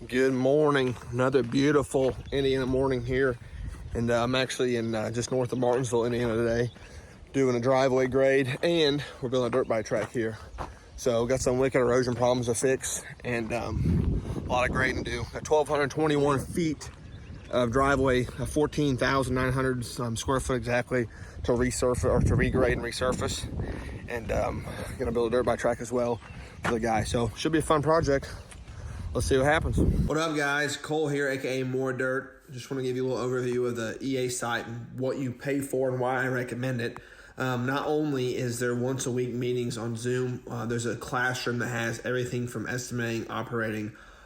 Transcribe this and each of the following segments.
Good morning. Another beautiful Indiana morning here. And I'm actually in just north of Martinsville, Indiana today, doing a driveway grade, and we're building a dirt bike track here. So got some wicked erosion problems to fix, and a lot of grading to do. Got 1,221 feet of driveway, 14,900 square foot exactly to resurface or to regrade and resurface. And gonna build a dirt bike track as well for the guy. So should be a fun project. Let's see what happens. What up, guys? Cole here, aka More Dirt. Just want to give you a little overview of the EA site and what you pay for and why I recommend it. Not only is there once a week meetings on Zoom, there's a classroom that has everything from estimating,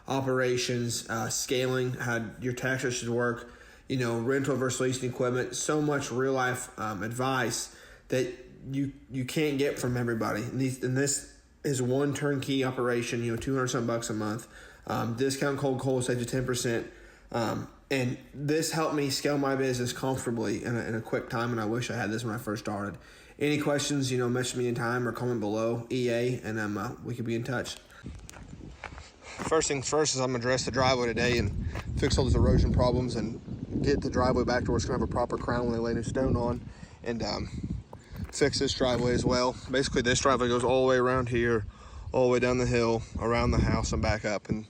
operations, scaling, how your taxes should work, rental versus leasing equipment. So much real life advice that you can't get from everybody. And this is one turnkey operation. $200 a month. Discount code Cole saves you 10%. And this helped me scale my business comfortably in a quick time, and I wish I had this when I first started. Any questions, message me in time or comment below, EA, and we could be in touch. First things first is I'm going to address the driveway today and fix all those erosion problems and get the driveway back to where it's going to have a proper crown when they lay new stone on, and fix this driveway as well. Basically, this driveway goes all the way around here, all the way down the hill, around the house, and back up, and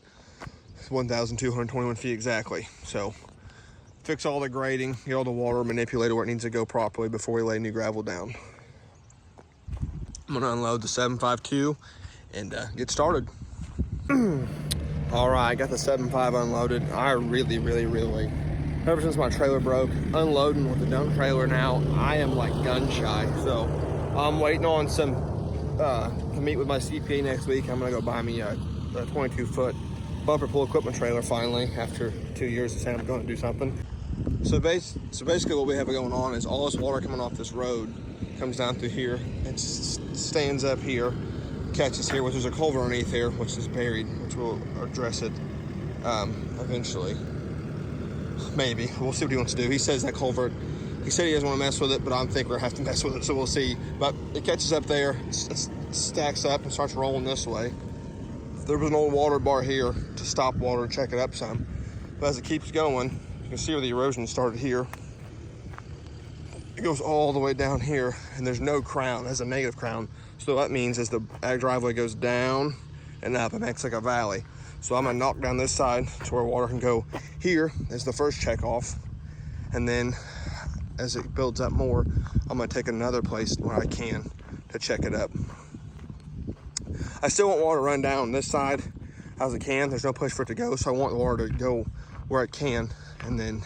1,221 feet exactly. So fix all the grading, get all the water manipulated where it needs to go properly before we lay new gravel down. I'm gonna unload the 752 and get started. All right, got the 7.5 unloaded. I really, ever since my trailer broke, unloading with the dump trailer now, I am like gun shy. So I'm waiting on to meet with my CPA next week. I'm gonna go buy me a 22-foot bumper pull equipment trailer finally, after 2 years of saying I'm going to do something. So basically what we have going on is all this water coming off this road comes down through here and stands up here, catches here, which there's a culvert underneath here, which is buried, which we'll address it eventually. Maybe. We'll see what he wants to do. He says that culvert, he said he doesn't want to mess with it, but I think we're going to have to mess with it, so we'll see. But it catches up there, stacks up and starts rolling this way. There was an old water bar here to stop water and check it up some. But as it keeps going, you can see where the erosion started here. It goes all the way down here, and there's no crown. It has a negative crown. So that means as the ag driveway goes down and up, it makes like a valley. So I'm gonna knock down this side to where water can go here as the first check off. And then as it builds up more, I'm gonna take another place where I can to check it up. I still want water to run down this side as it can. There's no place for it to go, so I want the water to go where it can. And then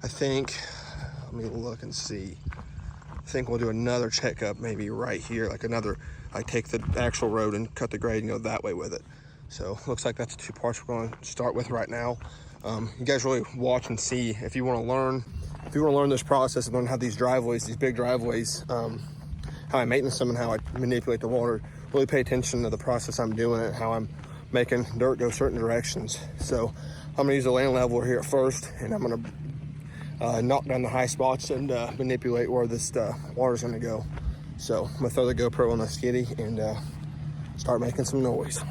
I think, let me look and see. I think we'll do another checkup maybe right here, like take the actual road and cut the grade and go that way with it. So looks like that's the two parts we're going to start with right now. You guys really watch and see if you want to learn this process and learn how these big driveways, how I maintenance them and how I manipulate the water. Really pay attention to the process I'm doing it, how I'm making dirt go certain directions. So I'm gonna use the land leveler here at first, and I'm gonna knock down the high spots and manipulate where this water's gonna go. So I'm gonna throw the GoPro on the skiddy and start making some noise.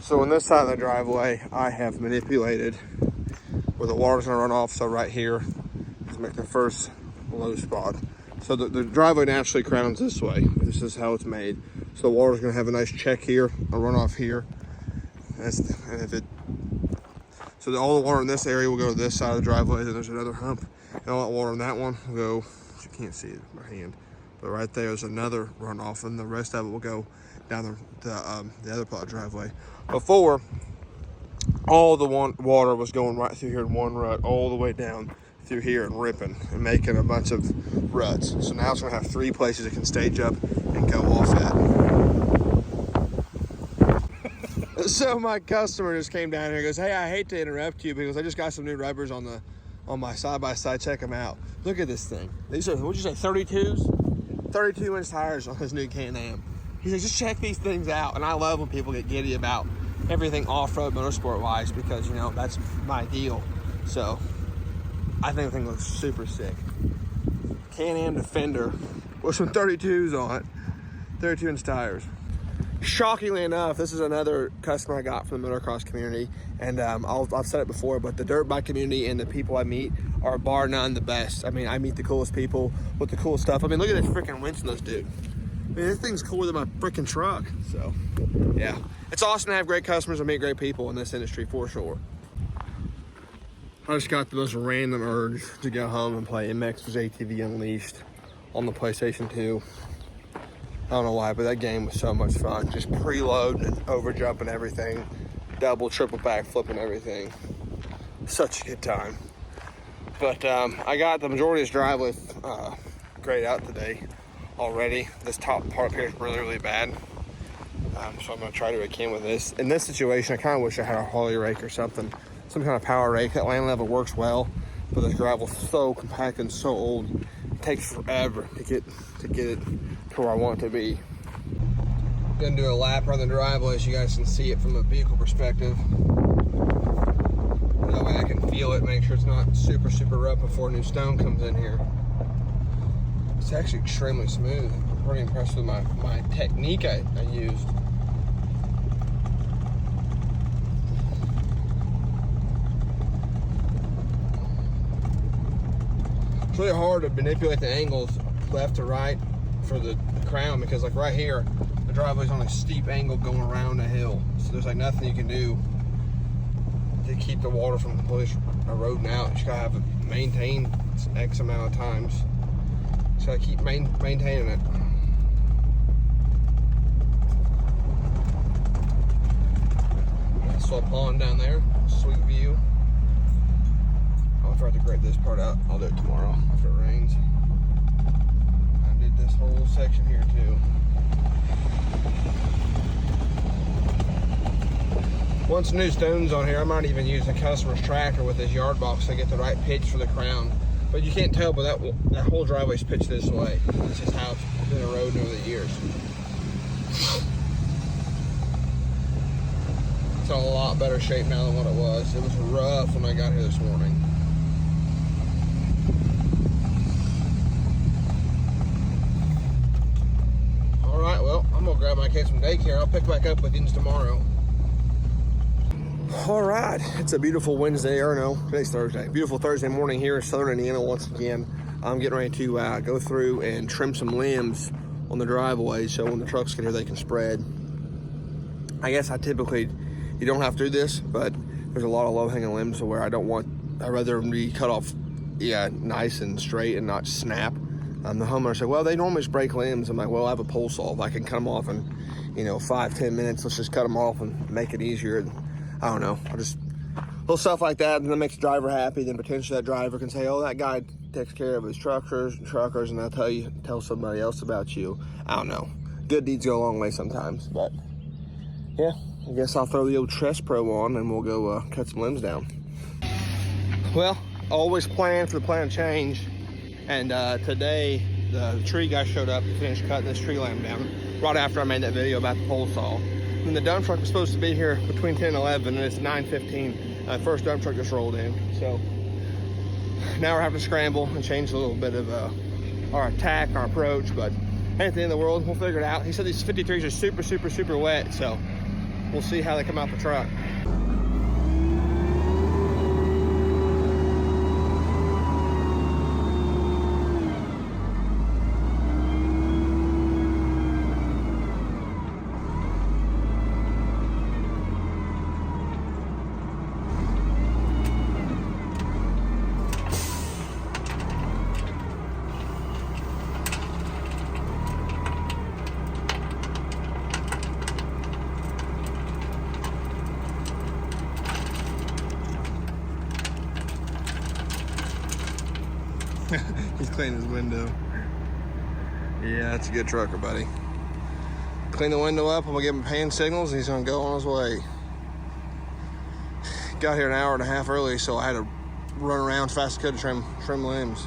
So on this side of the driveway, I have manipulated where the water's gonna run off. So right here, let's make the first low spot. So the driveway naturally crowns this way. This is how it's made. So the water's gonna have a nice check here, a runoff here. So all the water in this area will go to this side of the driveway. Then there's another hump, and all that water in that one will go. You can't see it with my hand, but right there's another runoff, and the rest of it will go down the other part of the driveway. Before, all the water was going right through here in one rut, all the way down through here and ripping and making a bunch of ruts. So now it's gonna have 3 places it can stage up and go off at. So my customer just came down here and goes, hey, I hate to interrupt you because I just got some new rubbers on my side-by-side. Check them out. Look at this thing. These are, what'd you say, 32s? 32-inch tires on his new Can-Am. He said, just check these things out. And I love when people get giddy about everything off-road motorsport-wise because, you know, that's my deal. So I think the thing looks super sick. Can-Am Defender with some 32s on it, 32-inch tires. Shockingly enough, this is another customer I got from the motocross community, and I've said it before, but the dirt bike community and the people I meet are bar none the best. I mean, I meet the coolest people with the coolest stuff. I mean, look at this freaking winch in this dude. I mean, this thing's cooler than my freaking truck. So, yeah, it's awesome to have great customers and meet great people in this industry for sure. I just got the most random urge to go home and play MX vs. ATV Unleashed on the PlayStation 2. I don't know why, but that game was so much fun. Just preload and over jumping everything, double, triple back flipping everything. Such a good time. But I got the majority of this driveway grayed out today already. This top part here is really, really bad. So I'm gonna try to do what I can with this. In this situation, I kind of wish I had a Harley rake or something, some kind of power rake. That land level works well, but this gravel's so compact and so old, it takes forever to get it to where I want it to be. I'm gonna do a lap around the driveway so you guys can see it from a vehicle perspective. That way I can feel it, make sure it's not super, super rough before new stone comes in here. It's actually extremely smooth. I'm pretty impressed with my technique I used. It's really hard to manipulate the angles left to right for the crown because like right here, the driveway's on a steep angle going around a hill. So there's like nothing you can do to keep the water from completely eroding out. You just gotta have it maintained X amount of times. Just gotta keep maintaining it. So a pond down there, sweet view. I'll try to grade this part out. I'll do it tomorrow after it rains. I did this whole section here too. Once new stone's on here, I might even use the customer's tractor with his yard box to get the right pitch for the crown. But you can't tell, but that whole driveway's pitched this way. This is how it's been eroding over the years. It's in a lot better shape now than what it was. It was rough when I got here this morning. All right, well, I'm gonna grab my kids from daycare. I'll pick back up with you tomorrow. All right, it's a beautiful Wednesday, or no, today's Thursday. Beautiful Thursday morning here in Southern Indiana once again. I'm getting ready to go through and trim some limbs on the driveway so when the trucks get here they can spread. I guess you don't have to do this, but there's a lot of low-hanging limbs where I'd rather be cut off, nice and straight and not snap. The homeowner said, well, they normally just break limbs. I'm like, well, I have a pole saw. I can cut them off in, 5-10 minutes. Let's just cut them off and make it easier. I don't know. Little stuff like that, and that makes the driver happy. Then potentially that driver can say, oh, that guy takes care of his truckers, and they'll tell somebody else about you. I don't know. Good deeds go a long way sometimes, but yeah, I guess I'll throw the old Tress Pro on and we'll go cut some limbs down. Well, always plan for the plan to change, and today the tree guy showed up to finish cutting this tree limb down right after I made that video about the pole saw. And the dump truck was supposed to be here between 10 and 11, and it's 9:15. First dump truck just rolled in. So now we're having to scramble and change a little bit of our attack, our approach, but ain't the end of the world. We'll figure it out. He said these 53s are super, super, super wet, so we'll see how they come out the truck. He's cleaning his window. Yeah, that's a good trucker, buddy. Clean the window up, I'm gonna give him hand signals, and he's gonna go on his way. Got here an hour and a half early, so I had to run around as fast as I could to trim limbs.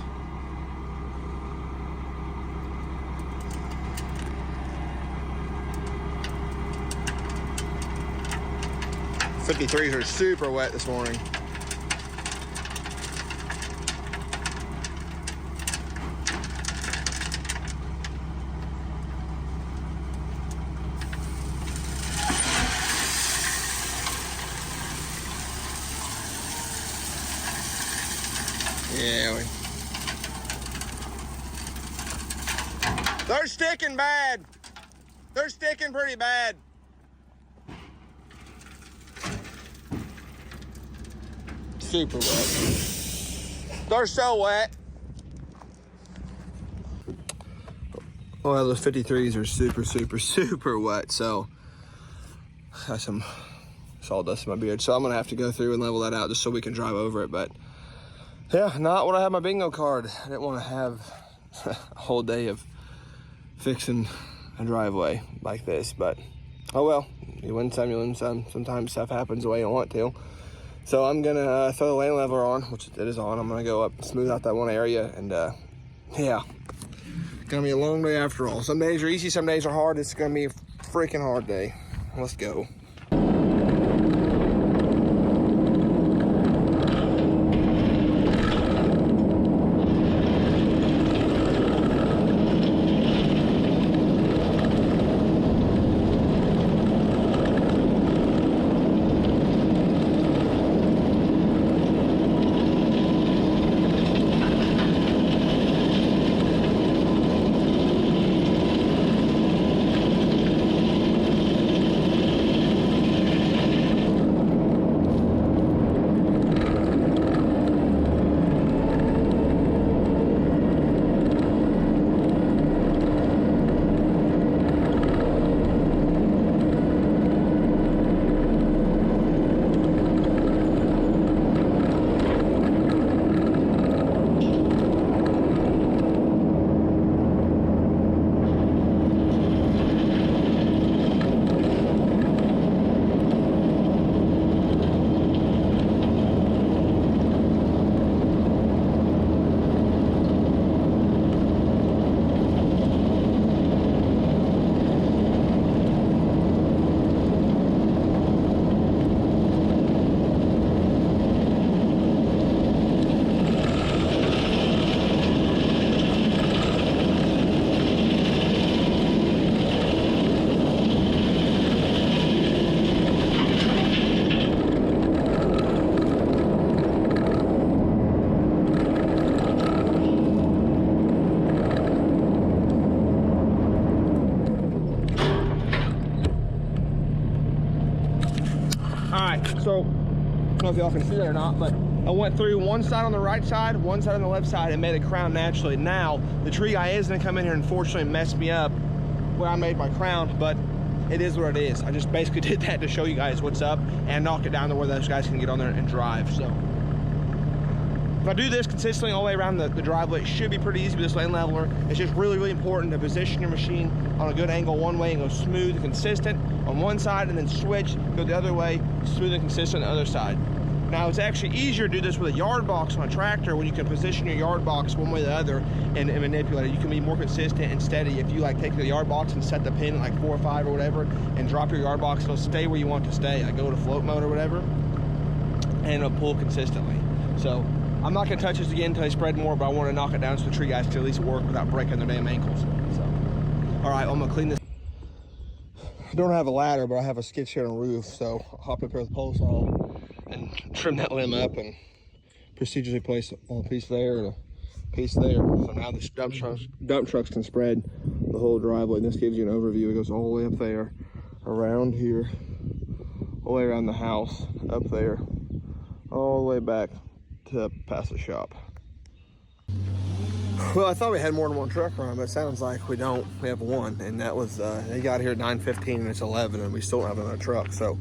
'53s are super wet this morning. Yeah, they're sticking bad. They're sticking pretty bad. Super wet. They're so wet. Well, those 53s are super wet, so got some sawdust in my beard. So I'm gonna have to go through and level that out just so we can drive over it, but yeah, not when I have my bingo card. I didn't want to have a whole day of fixing a driveway like this, but oh well. You win some, you lose some. Sometimes stuff happens the way you want to. So I'm gonna throw the lane leveler on, which it is on. I'm gonna go up, smooth out that one area, and yeah, gonna be a long day after all. Some days are easy, some days are hard. It's gonna be a freaking hard day. Let's go. So, I don't know if y'all can see that or not, but I went through one side on the right side, one side on the left side, and made a crown naturally. Now, the tree guy is gonna come in here and unfortunately mess me up where I made my crown, but it is what it is. I just basically did that to show you guys what's up and knock it down to where those guys can get on there and drive. So, if I do this consistently all the way around the driveway, it should be pretty easy with this lane leveler. It's just really important to position your machine on a good angle one way and go smooth and consistent on one side, and then switch, go the other way, smooth and consistent on the other side. Now, it's actually easier to do this with a yard box on a tractor when you can position your yard box one way or the other and manipulate it. You can be more consistent and steady. If you like take the yard box and set the pin at like 4 or 5 or whatever and drop your yard box, it'll stay where you want it to stay. I go to float mode or whatever, and it'll pull consistently. So I'm not gonna touch this again until I spread more, but I want to knock it down so the tree guys can at least work without breaking their damn ankles. So, all right, I'm gonna clean this. I don't have a ladder, but I have a skid steer on a roof, so I'll hop up here with a pole saw and trim that limb up and procedurally place a piece there and a piece there. So now the dump trucks can spread the whole driveway. And this gives you an overview. It goes all the way up there, around here, all the way around the house, up there, all the way back to past the shop. Well, I thought we had more than one truck run, but it sounds like we don't. We have one, and that was, they got here at 9:15 and it's 11, and we still don't have another truck. So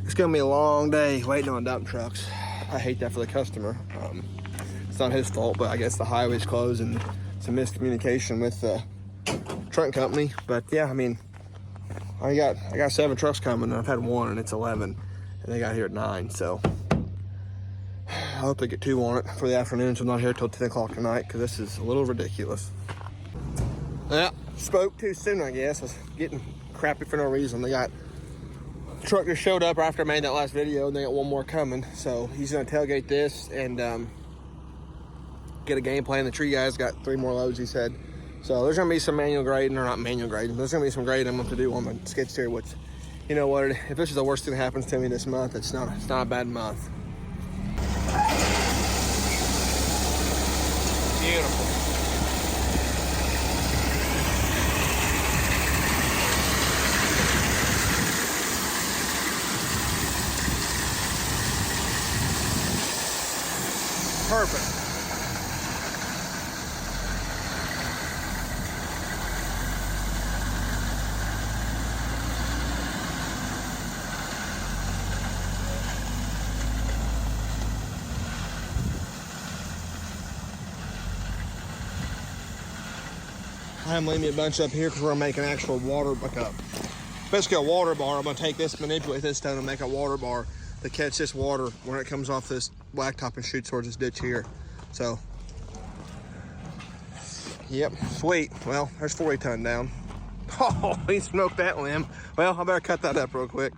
it's gonna be a long day waiting on dump trucks. I hate that for the customer. It's not his fault, but I guess the highway's closed and some miscommunication with the truck company. But yeah, I mean, I got 7 trucks coming, and I've had one, and it's 11, and they got here at 9. So I hope they get 2 on it for the afternoon, so I'm not here till 10 o'clock tonight, because this is a little ridiculous. Yeah, spoke too soon, I guess. I was getting crappy for no reason. They got truck just showed up after I made that last video, and they got one more coming. So he's gonna tailgate this and get a game plan. The tree guy's got 3 more loads, he said. So there's gonna be some manual grading, or not manual grading, there's gonna be some grading I'm gonna have to do on my skid steer, which, you know what, if this is the worst thing that happens to me this month, it's not a bad month. Beautiful. Perfect. I'm leaving a bunch up here because we're gonna make an actual water, basically a water bar. I'm gonna take this, manipulate this stone, and make a water bar to catch this water when it comes off this blacktop and shoots towards this ditch here. So, yep, sweet. Well, there's 40 ton down. Oh, he smoked that limb. Well, I better cut that up real quick.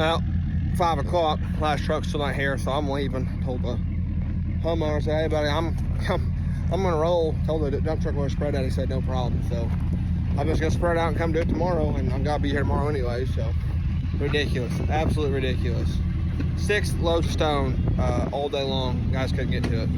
Well, 5 o'clock, last truck's still not here, so I'm leaving. Told the homeowner, said, hey buddy, I'm gonna roll. Told the dump truck where to spread out, he said no problem. So I'm just gonna spread out and come do it tomorrow, and I'm gonna be here tomorrow anyway. So ridiculous, absolutely ridiculous. 6 loads of stone all day long. Guys couldn't get to it.